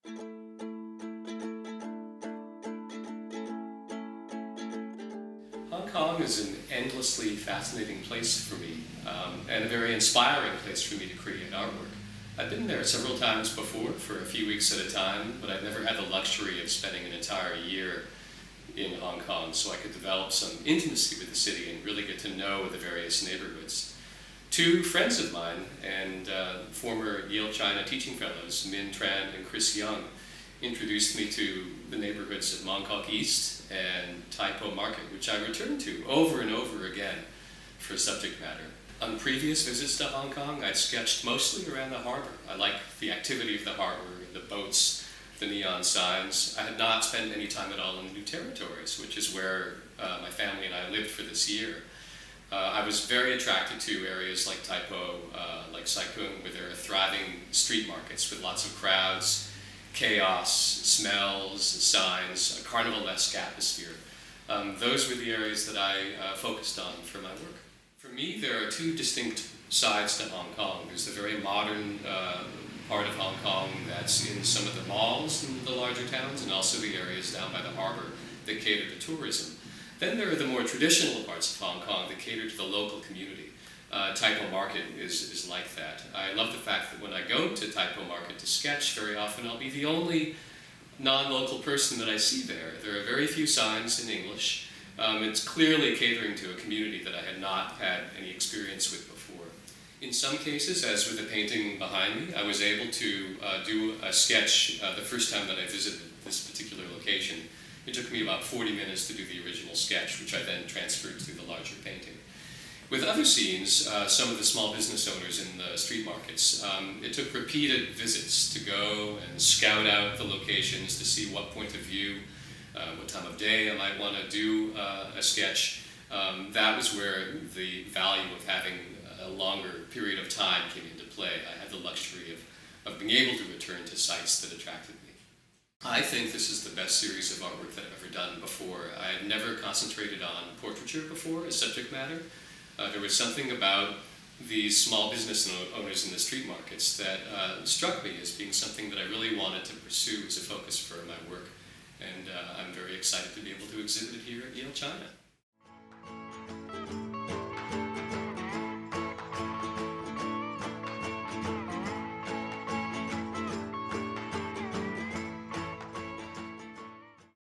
Hong Kong is an endlessly fascinating place for me, and a very inspiring place for me to create artwork. I've been there several times before for a few weeks at a time, but I've never had the luxury of spending an entire year in Hong Kong, so I could develop some intimacy with the city and really get to know the various neighborhoods. Two friends of mine and former Yale-China teaching fellows, Min Tran and Chris Young, introduced me to the neighborhoods of Mong Kok East and Tai Po Market, which I returned to over and over again for subject matter. On previous visits to Hong Kong, I'd sketched mostly around the harbor. I liked the activity of the harbor, the boats, the neon signs. I had not spent any time at all in the New Territories, which is where my family and I lived for this year. I was very attracted to areas like Tai Po, like Sai Kung, where there are thriving street markets with lots of crowds, chaos, smells, signs, a carnival-esque atmosphere. Those were the areas that I focused on for my work. For me, there are two distinct sides to Hong Kong. There's the very modern part of Hong Kong that's in some of the malls in the larger towns, and also the areas down by the harbor that cater to tourism. Then there are the more traditional parts of Hong Kong that cater to the local community. Tai Po Market is like that. I love the fact that when I go to Tai Po Market to sketch, very often I'll be the only non-local person that I see there. There are very few signs in English. It's clearly catering to a community that I had not had any experience with before. In some cases, as with the painting behind me, I was able to do a sketch the first time that I visited this particular location. It took me about 40 minutes to do the original sketch, which I then transferred to the larger painting. With other scenes, some of the small business owners in the street markets, it took repeated visits to go and scout out the locations to see what point of view, what time of day I might want to do a sketch. That was where the value of having a longer period of time came into play. I had the luxury of being able to return to sites that attracted me. I think this is the best series of artwork that I've ever done before. I had never concentrated on portraiture before as subject matter. There was something about these small business owners in the street markets that struck me as being something that I really wanted to pursue as a focus for my work. And I'm very excited to be able to exhibit it here at Yale-China.